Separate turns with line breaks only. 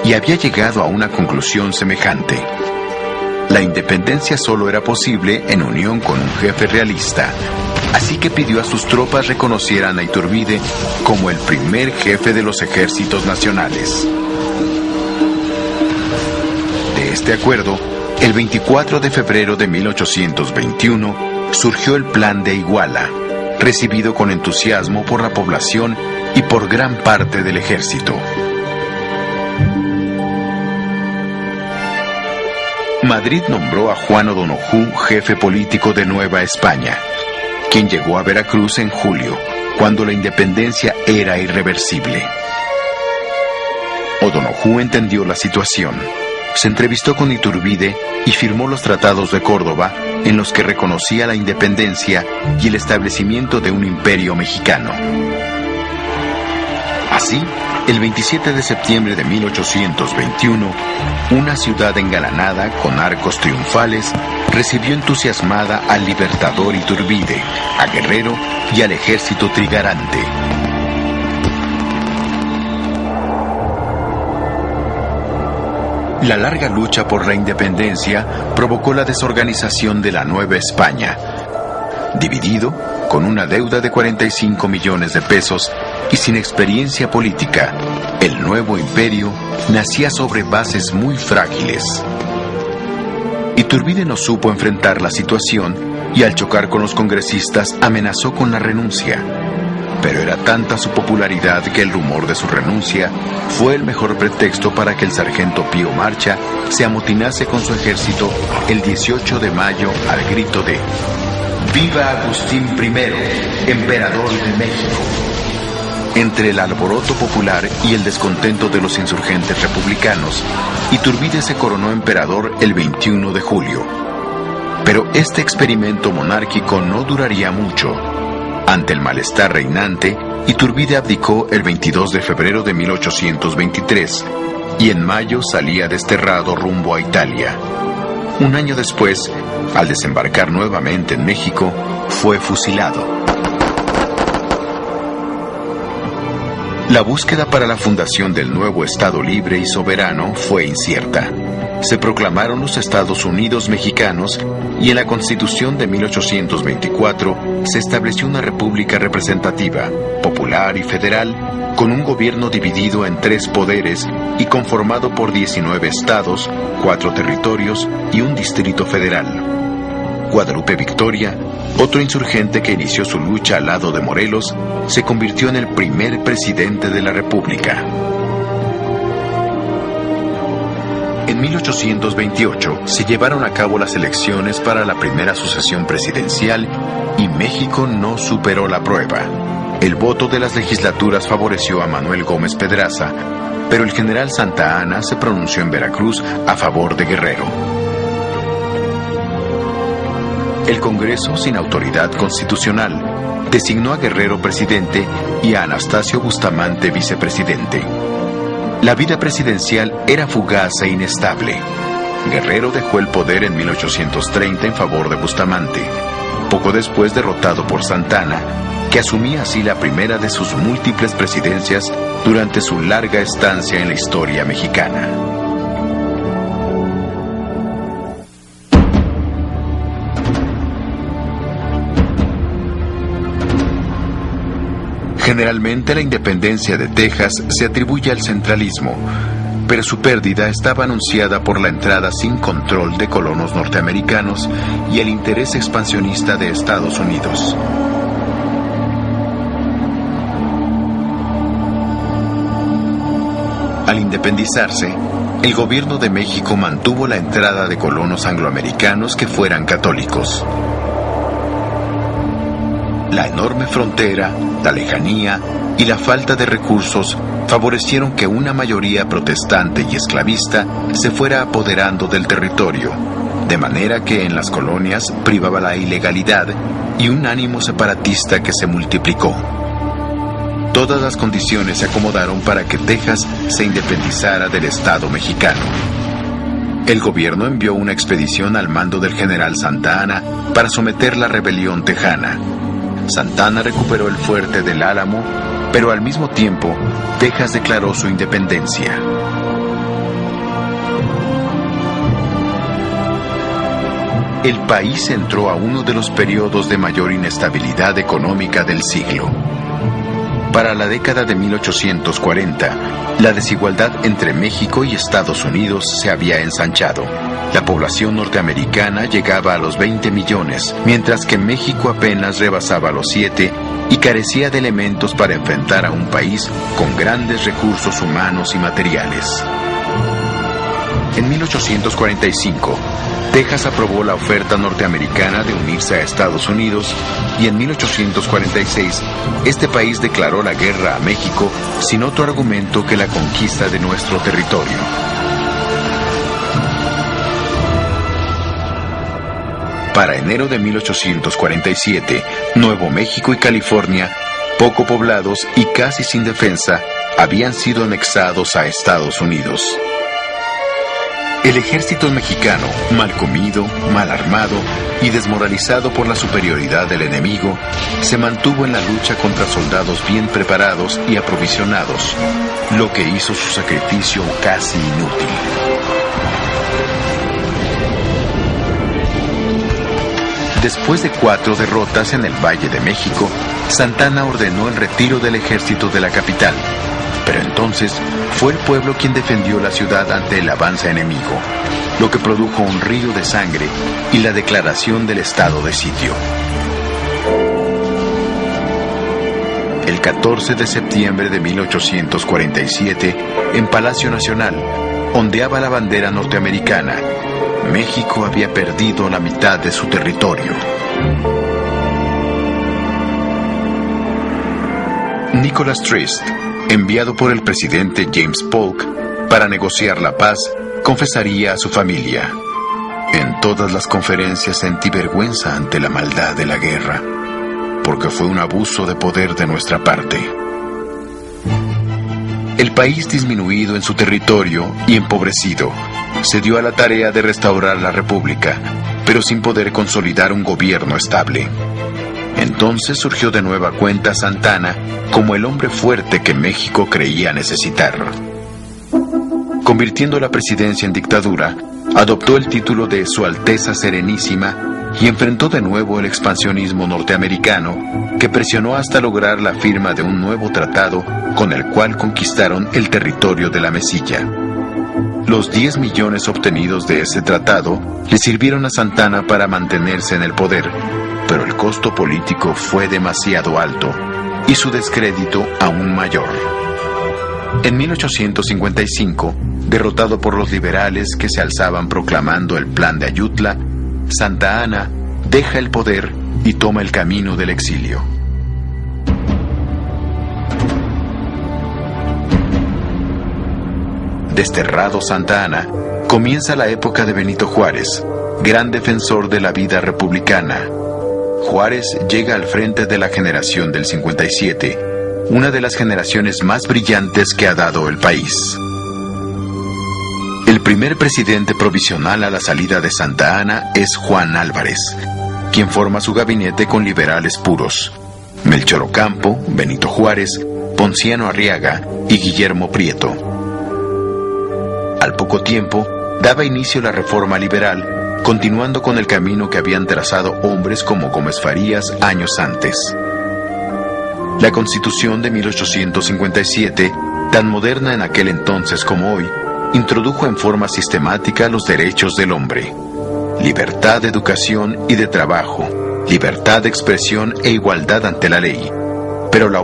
y había llegado a una conclusión semejante. La independencia solo era posible en unión con un jefe realista, así que pidió a sus tropas reconocieran a Iturbide como el primer jefe de los ejércitos nacionales. De este acuerdo, el 24 de febrero de 1821 surgió el Plan de Iguala, recibido con entusiasmo por la población y por gran parte del ejército. Madrid nombró a Juan O'Donojú jefe político de Nueva España, quien llegó a Veracruz en julio, cuando la independencia era irreversible. O'Donojú entendió la situación, se entrevistó con Iturbide y firmó los tratados de Córdoba, en los que reconocía la independencia y el establecimiento de un imperio mexicano. Así, el 27 de septiembre de 1821, una ciudad engalanada con arcos triunfales recibió entusiasmada al libertador Iturbide, a Guerrero y al ejército trigarante. La larga lucha por la independencia provocó la desorganización de la Nueva España. Dividido, con una deuda de 45 millones de pesos y sin experiencia política, el nuevo imperio nacía sobre bases muy frágiles. Iturbide no supo enfrentar la situación y al chocar con los congresistas amenazó con la renuncia. Pero era tanta su popularidad que el rumor de su renuncia fue el mejor pretexto para que el sargento Pío Marcha se amotinase con su ejército el 18 de mayo al grito de ¡Viva Agustín I, emperador de México! Entre el alboroto popular y el descontento de los insurgentes republicanos, Iturbide se coronó emperador el 21 de julio. Pero este experimento monárquico no duraría mucho. Ante el malestar reinante, Iturbide abdicó el 22 de febrero de 1823 y en mayo salía desterrado rumbo a Italia. Un año después, al desembarcar nuevamente en México, fue fusilado. La búsqueda para la fundación del nuevo Estado libre y soberano fue incierta. Se proclamaron los Estados Unidos mexicanos y en la Constitución de 1824 se estableció una república representativa, popular y federal, con un gobierno dividido en 3 poderes y conformado por 19 estados, 4 territorios y un distrito federal. Guadalupe Victoria, otro insurgente que inició su lucha al lado de Morelos, se convirtió en el primer presidente de la República. En 1828 se llevaron a cabo las elecciones para la primera sucesión presidencial y México no superó la prueba. El voto de las legislaturas favoreció a Manuel Gómez Pedraza, pero el general Santa Anna se pronunció en Veracruz a favor de Guerrero. El Congreso, sin autoridad constitucional, designó a Guerrero presidente y a Anastasio Bustamante vicepresidente. La vida presidencial era fugaz e inestable. Guerrero dejó el poder en 1830 en favor de Bustamante, poco después derrotado por Santa Anna, que asumía así la primera de sus múltiples presidencias durante su larga estancia en la historia mexicana. Generalmente la independencia de Texas se atribuye al centralismo, pero su pérdida estaba anunciada por la entrada sin control de colonos norteamericanos y el interés expansionista de Estados Unidos. Al independizarse, el gobierno de México mantuvo la entrada de colonos angloamericanos que fueran católicos. La enorme frontera, la lejanía y la falta de recursos favorecieron que una mayoría protestante y esclavista se fuera apoderando del territorio, de manera que en las colonias privaba la ilegalidad y un ánimo separatista que se multiplicó. Todas las condiciones se acomodaron para que Texas se independizara del Estado mexicano. El gobierno envió una expedición al mando del general Santa Anna para someter la rebelión tejana. Santa Anna recuperó el fuerte del Álamo, pero al mismo tiempo, Texas declaró su independencia. el país entró a uno de los periodos de mayor inestabilidad económica del siglo. Para la década de 1840, la desigualdad entre México y Estados Unidos se había ensanchado. La población norteamericana llegaba a los 20 millones, mientras que México apenas rebasaba los 7 y carecía de elementos para enfrentar a un país con grandes recursos humanos y materiales. En 1845, Texas aprobó la oferta norteamericana de unirse a Estados Unidos y en 1846 este país declaró la guerra a México sin otro argumento que la conquista de nuestro territorio. Para enero de 1847, Nuevo México y California, poco poblados y casi sin defensa, habían sido anexados a Estados Unidos. El ejército mexicano, mal comido, mal armado y desmoralizado por la superioridad del enemigo, se mantuvo en la lucha contra soldados bien preparados y aprovisionados, lo que hizo su sacrificio casi inútil. Después de 4 derrotas en el Valle de México, Santa Anna ordenó el retiro del ejército de la capital. Pero entonces fue el pueblo quien defendió la ciudad ante el avance enemigo, lo que produjo un río de sangre y la declaración del estado de sitio. El 14 de septiembre de 1847, en Palacio Nacional, ondeaba la bandera norteamericana. México había perdido la mitad de su territorio. Nicholas Trist, enviado por el presidente James Polk para negociar la paz, confesaría a su familia: en todas las conferencias sentí vergüenza ante la maldad de la guerra, porque fue un abuso de poder de nuestra parte. El país, disminuido en su territorio y empobrecido, se dio a la tarea de restaurar la república, pero sin poder consolidar un gobierno estable. Entonces surgió de nueva cuenta Santa Anna como el hombre fuerte que México creía necesitar. Convirtiendo la presidencia en dictadura, adoptó el título de Su Alteza Serenísima y enfrentó de nuevo el expansionismo norteamericano, que presionó hasta lograr la firma de un nuevo tratado con el cual conquistaron el territorio de la Mesilla. Los 10 millones obtenidos de ese tratado le sirvieron a Santa Anna para mantenerse en el poder, pero el costo político fue demasiado alto y su descrédito aún mayor. En 1855, derrotado por los liberales que se alzaban proclamando el Plan de Ayutla, Santa Anna deja el poder y toma el camino del exilio. Desterrado Santa Anna, comienza la época de Benito Juárez, gran defensor de la vida republicana. Juárez llega al frente de la generación del 57, una de las generaciones más brillantes que ha dado el país. El primer presidente provisional a la salida de Santa Anna es Juan Álvarez, quien forma su gabinete con liberales puros: Melchor Ocampo, Benito Juárez, Ponciano Arriaga y Guillermo Prieto. Al poco tiempo, daba inicio la reforma liberal, continuando con el camino que habían trazado hombres como Gómez Farías años antes. La Constitución de 1857, tan moderna en aquel entonces como hoy, introdujo en forma sistemática los derechos del hombre: libertad de educación y de trabajo, libertad de expresión e igualdad ante la ley. Pero la